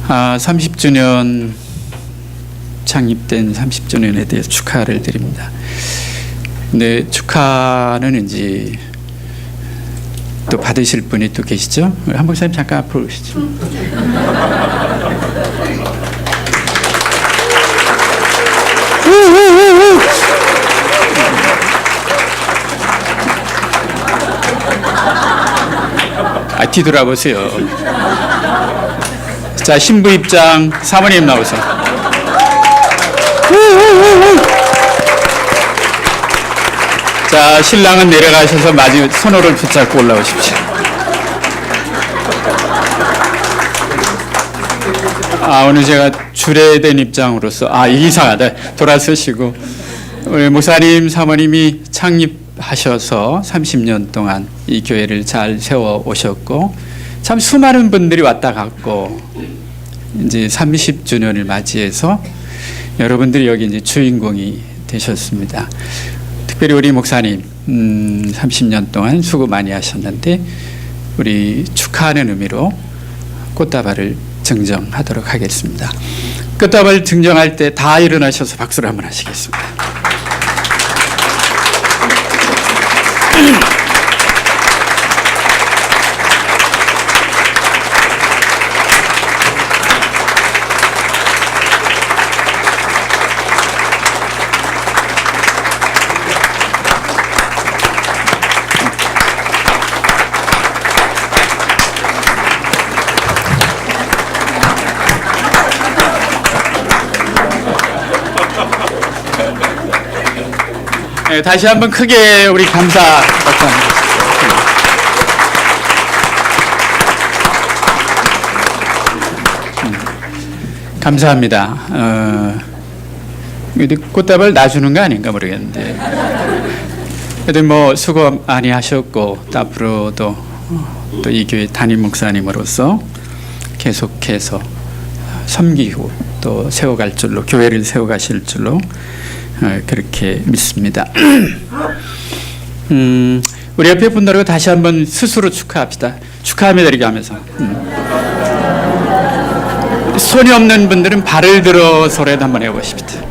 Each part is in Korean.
30주년 창립된 30주년에 대해서 축하를 드립니다. 근데 축하는 이제 또 받으실 분이 또 계시죠? 한 목사님 잠깐 앞으로 오시죠. 뒤돌아보세요. 자, 신부 입장, 사모님 나오세요. 자, 신랑은 내려가셔서 마지막 손호를 붙잡고 올라오십시오. 오늘 제가 주례된 입장으로서 이상하다. 돌아서시고, 우리 목사님, 사모님이 창립하셔서 30년 동안 이 교회를 잘 세워 오셨고, 참 수많은 분들이 왔다 갔고, 이제 30주년을 맞이해서 여러분들이 여기 이제 주인공이 되셨습니다. 특별히 우리 목사님 30년 동안 수고 많이 하셨는데 우리 축하하는 의미로 꽃다발을 증정하도록 하겠습니다. 꽃다발 증정할 때 다 일어나셔서 박수를 한번 하시겠습니다. 네, 다시 한번 크게 우리 감사 박수합니다. 감사합니다. 꽃다발 놔주는 거 아닌가 모르겠는데 그래도 뭐 수고 많이 하셨고 앞으로도 또 이 교회 담임 목사님으로서 계속해서 섬기고 또 세워갈 줄로 교회를 세워가실 줄로 그렇게 믿습니다. 우리 옆에 분들하고 다시 한번 스스로 축하합시다. 축하합니다 이렇게 하면서 손이 없는 분들은 발을 들어서라도 한번 해보십시다.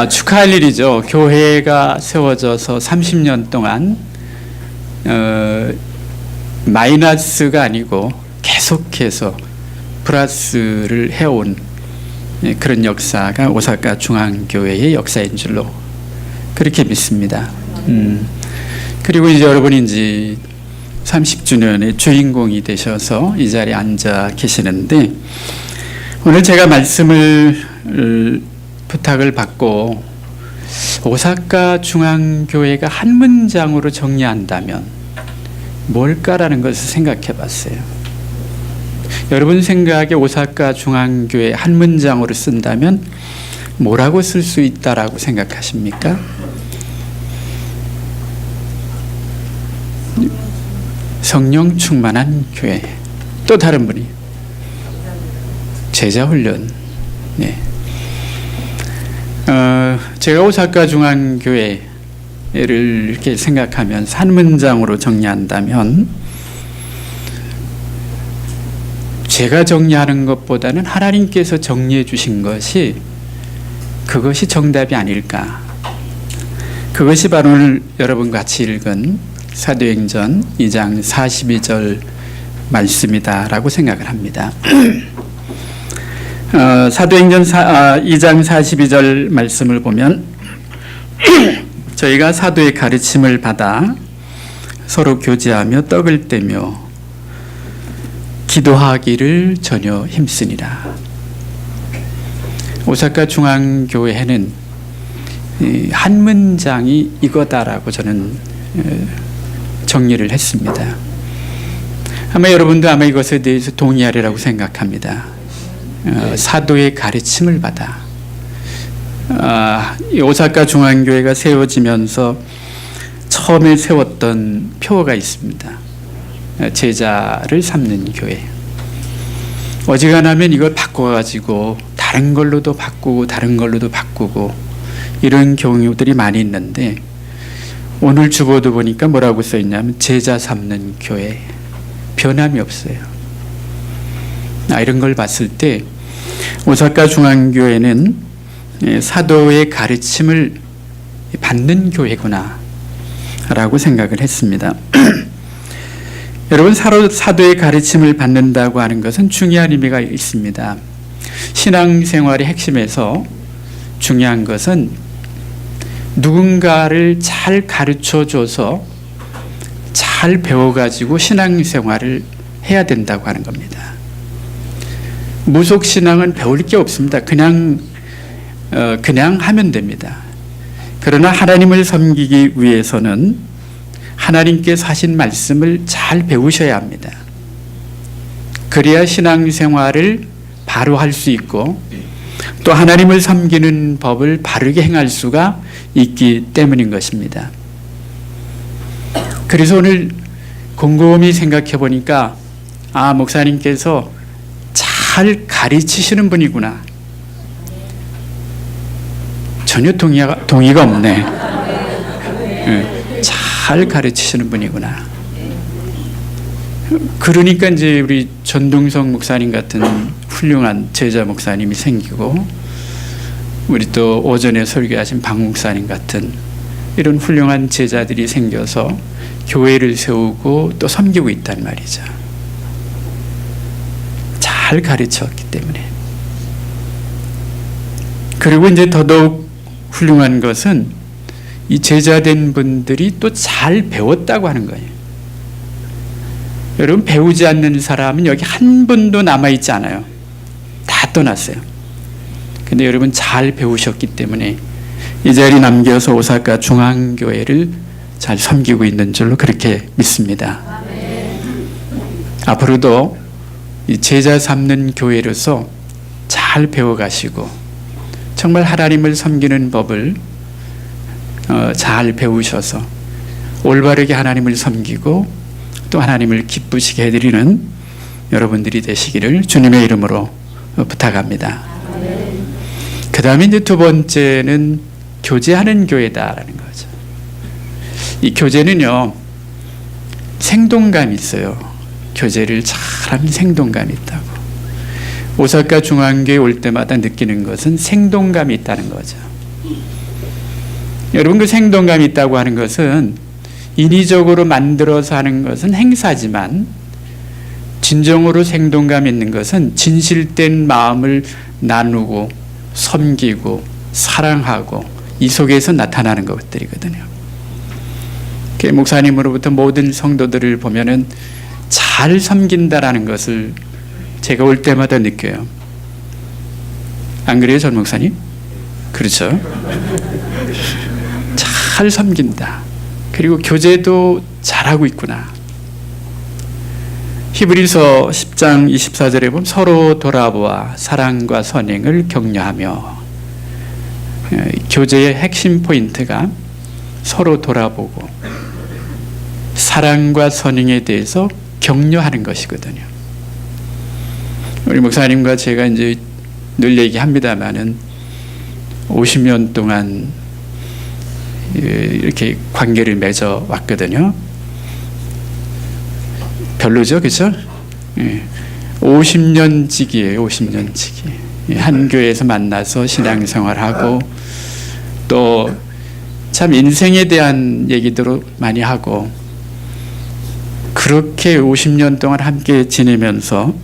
축하할 일이죠. 교회가 세워져서 30년 동안 마이너스가 아니고 계속해서 플러스를 해온 그런 역사가 오사카 중앙교회의 역사인 줄로 그렇게 믿습니다. 그리고 이제 여러분이 이제 30주년의 주인공이 되셔서 이 자리에 앉아 계시는데 오늘 제가 말씀을 부탁을 받고 오사카 중앙교회가 한 문장으로 정리한다면 뭘까라는 것을 생각해 봤어요. 여러분 생각에 오사카 중앙교회 한 문장으로 쓴다면 뭐라고 쓸 수 있다라고 생각하십니까? 성령 충만한 교회. 또 다른 분이 제자 훈련. 네. 제가 오사카 중앙교회를 이렇게 생각하면서 한 문장으로 정리한다면 제가 정리하는 것보다는 하나님께서 정리해 주신 것이 그것이 정답이 아닐까. 그것이 바로 오늘 여러분 같이 읽은 사도행전 2장 42절 말씀이다라고 생각을 합니다. 사도행전 2장 42절 말씀을 보면 저희가 사도의 가르침을 받아 서로 교제하며 떡을 떼며 기도하기를 전혀 힘쓰니라. 오사카 중앙교회는 한 문장이 이거다라고 저는 정리를 했습니다. 아마 여러분도 아마 이것에 대해서 동의하리라고 생각합니다. 사도의 가르침을 받아 오사카 중앙교회가 세워지면서 처음에 세웠던 표어가 있습니다. 제자를 삼는 교회. 어지간하면 이걸 바꿔가지고 다른 걸로도 바꾸고 다른 걸로도 바꾸고 이런 경우들이 많이 있는데 오늘 주보도 보니까 뭐라고 써있냐면 제자 삼는 교회. 변함이 없어요. 이런 걸 봤을 때 오사카 중앙교회는 사도의 가르침을 받는 교회구나 라고 생각을 했습니다. 여러분, 사도의 가르침을 받는다고 하는 것은 중요한 의미가 있습니다. 신앙생활의 핵심에서 중요한 것은 누군가를 잘 가르쳐줘서 잘 배워가지고 신앙생활을 해야 된다고 하는 겁니다. 무속신앙은 배울 게 없습니다. 그냥 하면 됩니다. 그러나 하나님을 섬기기 위해서는 하나님께서 하신 말씀을 잘 배우셔야 합니다. 그래야 신앙생활을 바로 할 수 있고 또 하나님을 섬기는 법을 바르게 행할 수가 있기 때문인 것입니다. 그래서 오늘 곰곰이 생각해 보니까 목사님께서 잘 가르치시는 분이구나. 전혀 동의가 없네. 잘 가르치시는 분이구나. 그러니까 이제 우리 전동성 목사님 같은 훌륭한 제자 목사님이 생기고 우리 또 오전에 설교하신 박 목사님 같은 이런 훌륭한 제자들이 생겨서 교회를 세우고 또 섬기고 있단 말이죠. 잘 가르쳤기 때문에. 그리고 이제 더더욱 훌륭한 것은 이 제자된 분들이 또 잘 배웠다고 하는 거예요. 여러분, 배우지 않는 사람은 여기 한 분도 남아있지 않아요. 다 떠났어요. 근데 여러분 잘 배우셨기 때문에 이 자리 남겨서 오사카 중앙교회를 잘 섬기고 있는 줄로 그렇게 믿습니다. 앞으로도 이 제자 삼는 교회로서 잘 배워가시고 정말 하나님을 섬기는 법을 잘 배우셔서 올바르게 하나님을 섬기고 또 하나님을 기쁘시게 해드리는 여러분들이 되시기를 주님의 이름으로 부탁합니다. 그 다음에 이제 두 번째는 교제하는 교회다라는 거죠. 이 교제는요, 생동감이 있어요. 교제를 잘하면 생동감이 있다고. 오사카 중앙교회 올 때마다 느끼는 것은 생동감이 있다는 거죠. 여러분, 그 생동감이 있다고 하는 것은 인위적으로 만들어서 하는 것은 행사지만 진정으로 생동감 있는 것은 진실된 마음을 나누고 섬기고 사랑하고 이 속에서 나타나는 것들이거든요. 목사님으로부터 모든 성도들을 보면은 잘 섬긴다라는 것을 제가 올 때마다 느껴요. 안 그래요, 전 목사님? 그렇죠? 잘 섬긴다. 그리고 교제도 잘하고 있구나. 히브리서 10장 24절에 보면 서로 돌아보아 사랑과 선행을 격려하며, 교제의 핵심 포인트가 서로 돌아보고 사랑과 선행에 대해서 격려하는 것이거든요. 우리 목사님과 제가 이제 늘 얘기합니다만은 50년 동안 이렇게 관계를 맺어 왔거든요. 별로죠, 그렇죠? 50년지기예요, 50년지기. 한 교회에서 만나서 신앙생활하고 또 참 인생에 대한 얘기도 많이 하고 그렇게 50년 동안 함께 지내면서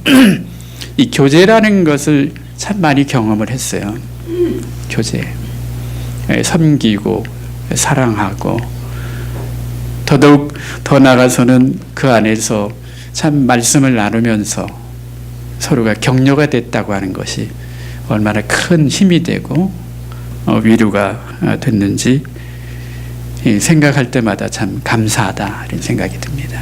이 교제라는 것을 참 많이 경험을 했어요. 교제. 섬기고 사랑하고 더더욱 더 나아가서는 그 안에서 참 말씀을 나누면서 서로가 격려가 됐다고 하는 것이 얼마나 큰 힘이 되고 위로가 됐는지 생각할 때마다 참 감사하다 이런 생각이 듭니다.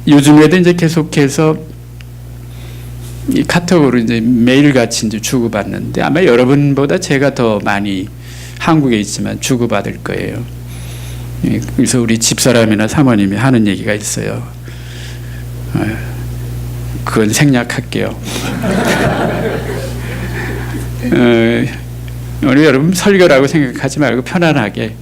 요즘에도 이제 계속해서 이 카톡으로 이제 매일같이 이제 주고받는데 아마 여러분보다 제가 더 많이 한국에 있지만 주고받을 거예요. 그래서 우리 집사람이나 사모님이 하는 얘기가 있어요. 그건 생략할게요. 우리 여러분 설교라고 생각하지 말고 편안하게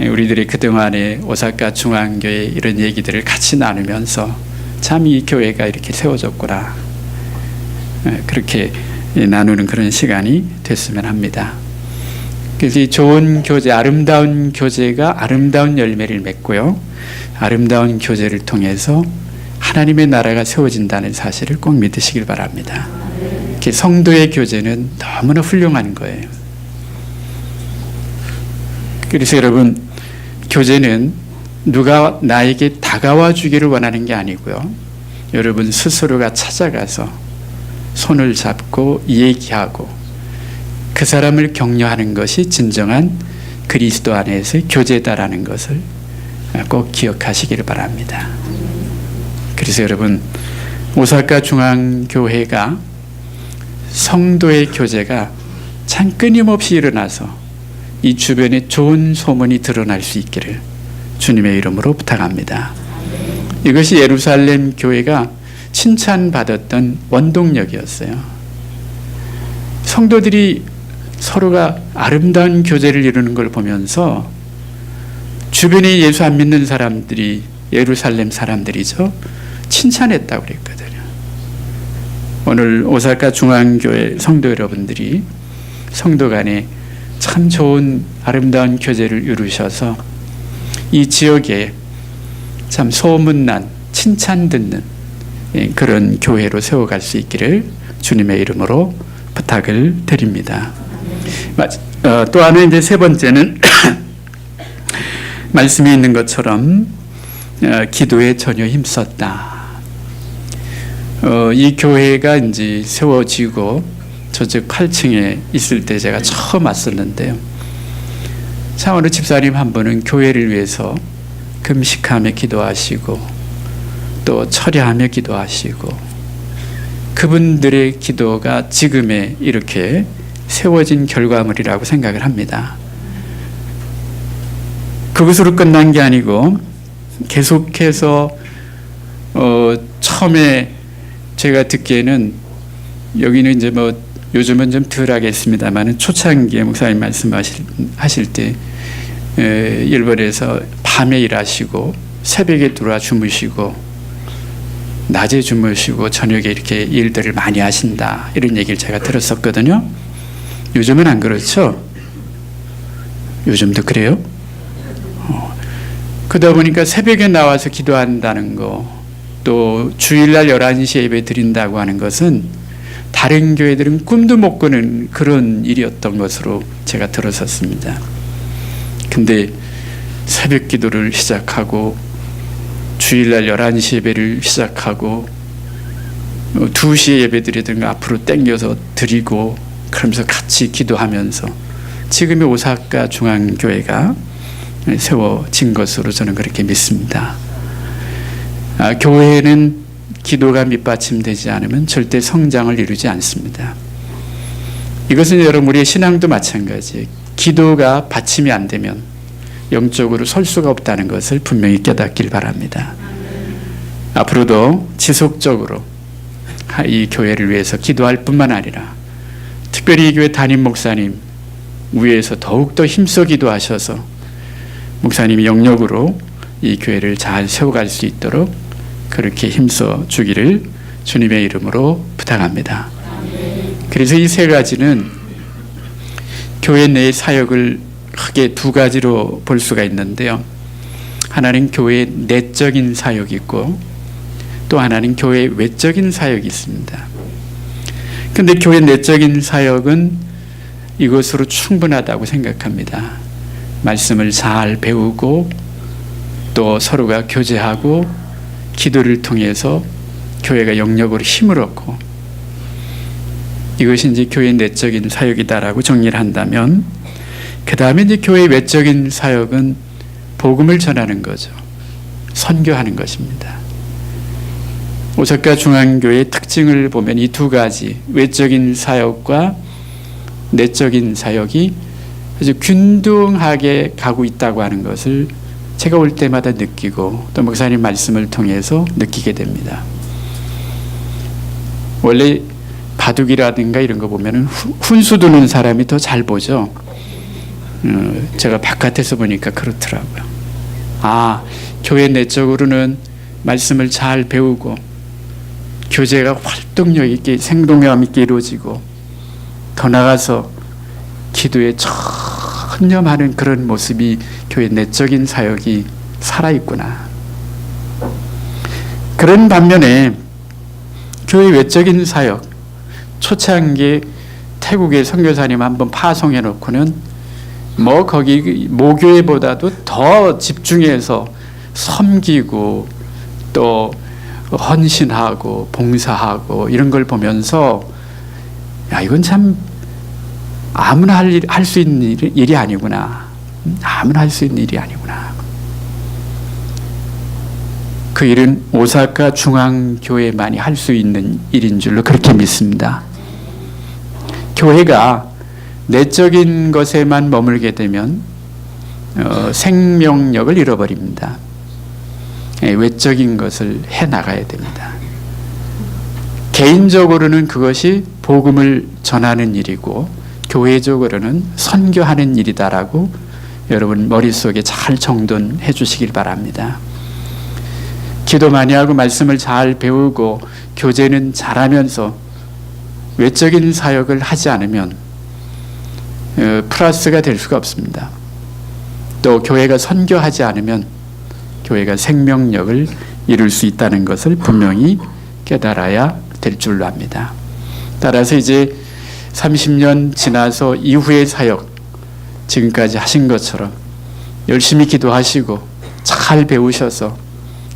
우리들이 그동안에 오사카 중앙교회 이런 얘기들을 같이 나누면서 참 이 교회가 이렇게 세워졌구나. 그렇게 나누는 그런 시간이 됐으면 합니다. 그래서 이 좋은 교제, 아름다운 교제가 아름다운 열매를 맺고요. 아름다운 교제를 통해서 하나님의 나라가 세워진다는 사실을 꼭 믿으시길 바랍니다. 성도의 교제는 너무나 훌륭한 거예요. 그래서 여러분, 교제는 누가 나에게 다가와 주기를 원하는 게 아니고요. 여러분 스스로가 찾아가서 손을 잡고 얘기하고 그 사람을 격려하는 것이 진정한 그리스도 안에서의 교제다라는 것을 꼭 기억하시기를 바랍니다. 그래서 여러분, 오사카 중앙교회가 성도의 교제가 참 끊임없이 일어나서 이 주변에 좋은 소문이 드러날 수 있기를 주님의 이름으로 부탁합니다. 이것이 예루살렘 교회가 칭찬받았던 원동력이었어요. 성도들이 서로가 아름다운 교제를 이루는 걸 보면서 주변에 예수 안 믿는 사람들이, 예루살렘 사람들이죠, 칭찬했다고 그랬거든요. 오늘 오사카 중앙교회 성도 여러분들이 성도 간에 참 좋은 아름다운 교제를 이루셔서 이 지역에 참 소문난, 칭찬 듣는 그런 교회로 세워갈 수 있기를 주님의 이름으로 부탁을 드립니다. 또 하나 이제 세 번째는 말씀이 있는 것처럼 기도에 전혀 힘썼다. 이 교회가 이제 세워지고 저쪽 8층에 있을 때 제가 처음 왔었는데요. 참 어느 집사님 한 분은 교회를 위해서 금식하며 기도하시고 또 철야하며 기도하시고 그분들의 기도가 지금의 이렇게 세워진 결과물이라고 생각을 합니다. 그것으로 끝난 게 아니고 계속해서 처음에 제가 듣기에는 여기는 이제 뭐 요즘은 좀 덜 하겠습니다만 초창기에 목사님 말씀하실 때 일본에서 밤에 일하시고 새벽에 들어와 주무시고 낮에 주무시고 저녁에 이렇게 일들을 많이 하신다, 이런 얘기를 제가 들었었거든요. 요즘은 안 그렇죠? 요즘도 그래요? 그러다 보니까 새벽에 나와서 기도한다는 거, 또 주일날 11시에 예배 드린다고 하는 것은 다른 교회들은 꿈도 못 꾸는 그런 일이었던 것으로 제가 들었었습니다. 근데 새벽 기도를 시작하고 주일날 11시 예배를 시작하고 2시에 예배 드리든가 앞으로 땡겨서 드리고 그러면서 같이 기도하면서 지금의 오사카 중앙교회가 세워진 것으로 저는 그렇게 믿습니다. 교회는 기도가 밑받침되지 않으면 절대 성장을 이루지 않습니다. 이것은 여러분 우리의 신앙도 마찬가지예요. 기도가 받침이 안 되면 영적으로 설 수가 없다는 것을 분명히 깨닫길 바랍니다. 앞으로도 지속적으로 이 교회를 위해서 기도할 뿐만 아니라 특별히 이 교회 담임 목사님 위에서 더욱더 힘써 기도하셔서 목사님이 영역으로 이 교회를 잘 세워갈 수 있도록 그렇게 힘써 주기를 주님의 이름으로 부탁합니다. 그래서 이 세 가지는 교회 내의 사역을 크게 두 가지로 볼 수가 있는데요. 하나는 교회의 내적인 사역이 있고 또 하나는 교회의 외적인 사역이 있습니다. 그런데 교회 내적인 사역은 이것으로 충분하다고 생각합니다. 말씀을 잘 배우고 또 서로가 교제하고 기도를 통해서 교회가 영역으로 힘을 얻고, 이것이 이제 교회의 내적인 사역이다라고 정리를 한다면, 그 다음에 이제 교회의 외적인 사역은 복음을 전하는 거죠. 선교하는 것입니다. 오사카 중앙교회의 특징을 보면 이 두 가지, 외적인 사역과 내적인 사역이 아주 균등하게 가고 있다고 하는 것을 제가 올 때마다 느끼고 또 목사님 말씀을 통해서 느끼게 됩니다. 원래 바둑이라든가 이런 거 보면 훈수 두는 사람이 더 잘 보죠. 제가 바깥에서 보니까 그렇더라고요. 교회 내적으로는 말씀을 잘 배우고 교제가 활동력 있게 생동감 있게 이루어지고 더 나아가서 기도에 전념하는 그런 모습이 교회 내적인 사역이 살아있구나. 그런 반면에 교회 외적인 사역, 초창기 태국의 선교사님 한번 파송해 놓고는 거기 모교회보다도 더 집중해서 섬기고 또 헌신하고 봉사하고 이런 걸 보면서 야, 이건 참 아무나 할 수 있는 일이 아니구나. 아무나 할 수 있는 일이 아니구나. 그 일은 오사카 중앙교회만이 할 수 있는 일인 줄로 그렇게 믿습니다. 교회가 내적인 것에만 머물게 되면 생명력을 잃어버립니다. 외적인 것을 해나가야 됩니다. 개인적으로는 그것이 복음을 전하는 일이고 교회적으로는 선교하는 일이다라고 여러분 머릿속에 잘 정돈해 주시길 바랍니다. 기도 많이 하고 말씀을 잘 배우고 교제는 잘하면서 외적인 사역을 하지 않으면 플러스가 될 수가 없습니다. 또 교회가 선교하지 않으면 교회가 생명력을 이룰 수 있다는 것을 분명히 깨달아야 될 줄로 압니다. 따라서 이제 30년 지나서 이후의 사역 지금까지 하신 것처럼 열심히 기도하시고 잘 배우셔서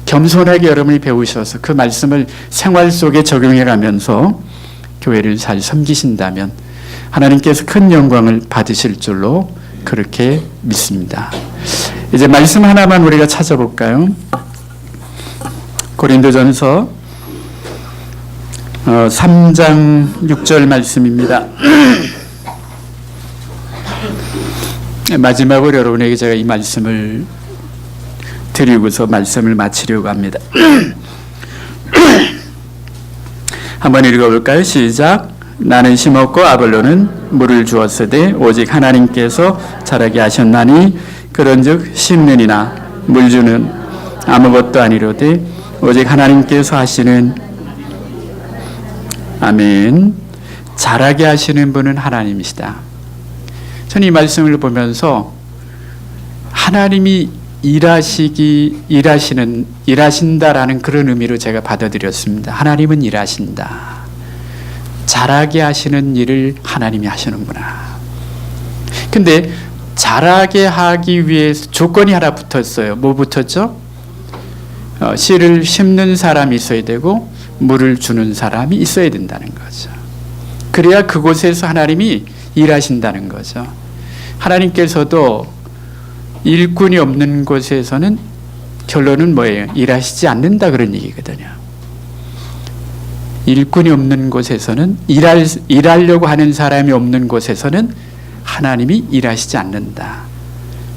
겸손하게 여러분이 배우셔서 그 말씀을 생활 속에 적용해 가면서 교회를 잘 섬기신다면 하나님께서 큰 영광을 받으실 줄로 그렇게 믿습니다. 이제 말씀 하나만 우리가 찾아볼까요? 고린도전서 3장 6절 말씀입니다. 마지막으로 여러분에게 제가 이 말씀을 드리고서 말씀을 마치려고 합니다. 한번 읽어볼까요? 시작. 나는 심었고 아볼로는 물을 주었으되 오직 하나님께서 자라게 하셨나니 그런즉 심는이나 물주는 아무것도 아니로되 오직 하나님께서 하시는 아멘. 자라게 하시는 분은 하나님이시다. 저는 이 말씀을 보면서 하나님이 일하신다라는 그런 의미로 제가 받아들였습니다. 하나님은 일하신다. 자라게 하시는 일을 하나님이 하시는구나. 근데 자라게 하기 위해서 조건이 하나 붙었어요. 뭐 붙었죠? 씨를 심는 사람이 있어야 되고 물을 주는 사람이 있어야 된다는 거죠. 그래야 그곳에서 하나님이 일하신다는 거죠. 하나님께서도 일꾼이 없는 곳에서는 결론은 뭐예요? 일하시지 않는다 그런 얘기거든요. 일꾼이 없는 곳에서는 일하려고 하는 사람이 없는 곳에서는 하나님이 일하시지 않는다.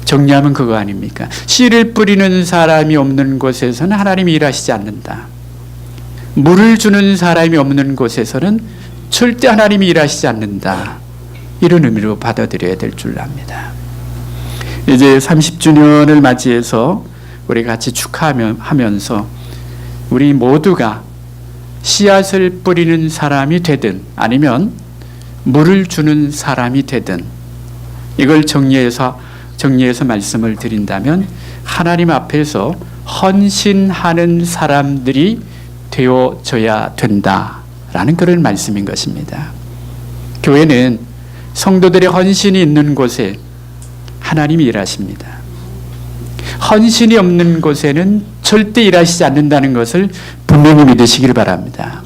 정리하면 그거 아닙니까? 씨를 뿌리는 사람이 없는 곳에서는 하나님이 일하시지 않는다. 물을 주는 사람이 없는 곳에서는 절대 하나님이 일하시지 않는다. 이런 의미로 받아들여야 될 줄 압니다. 이제 30주년을 맞이해서 우리 같이 축하하면서 우리 모두가 씨앗을 뿌리는 사람이 되든 아니면 물을 주는 사람이 되든 이걸 정리해서 말씀을 드린다면 하나님 앞에서 헌신하는 사람들이 되어져야 된다라는 그런 말씀인 것입니다. 교회는 성도들의 헌신이 있는 곳에 하나님이 일하십니다. 헌신이 없는 곳에는 절대 일하시지 않는다는 것을 분명히 믿으시길 바랍니다.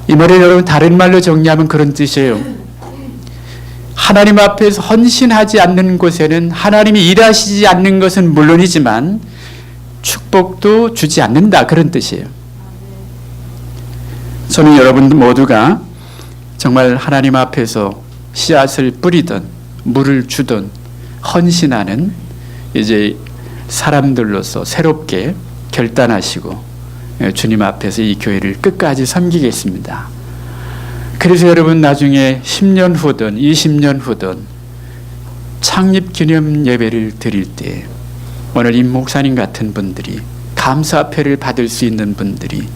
이 말을 여러분 다른 말로 정리하면 그런 뜻이에요. 하나님 앞에서 헌신하지 않는 곳에는 하나님이 일하시지 않는 것은 물론이지만 축복도 주지 않는다 그런 뜻이에요. 저는 여러분들 모두가 정말 하나님 앞에서 씨앗을 뿌리든 물을 주든 헌신하는 이제 사람들로서 새롭게 결단하시고 주님 앞에서 이 교회를 끝까지 섬기겠습니다. 그래서 여러분 나중에 10년 후든 20년 후든 창립 기념 예배를 드릴 때 오늘 임 목사님 같은 분들이 감사패를 받을 수 있는 분들이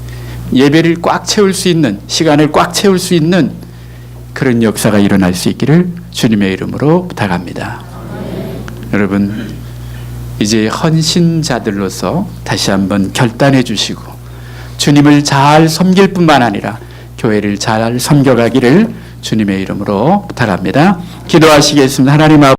예배를 꽉 채울 수 있는, 시간을 꽉 채울 수 있는 그런 역사가 일어날 수 있기를 주님의 이름으로 부탁합니다. 여러분, 이제 헌신자들로서 다시 한번 결단해 주시고 주님을 잘 섬길 뿐만 아니라 교회를 잘 섬겨가기를 주님의 이름으로 부탁합니다. 기도하시겠습니다. 하나님 아버지,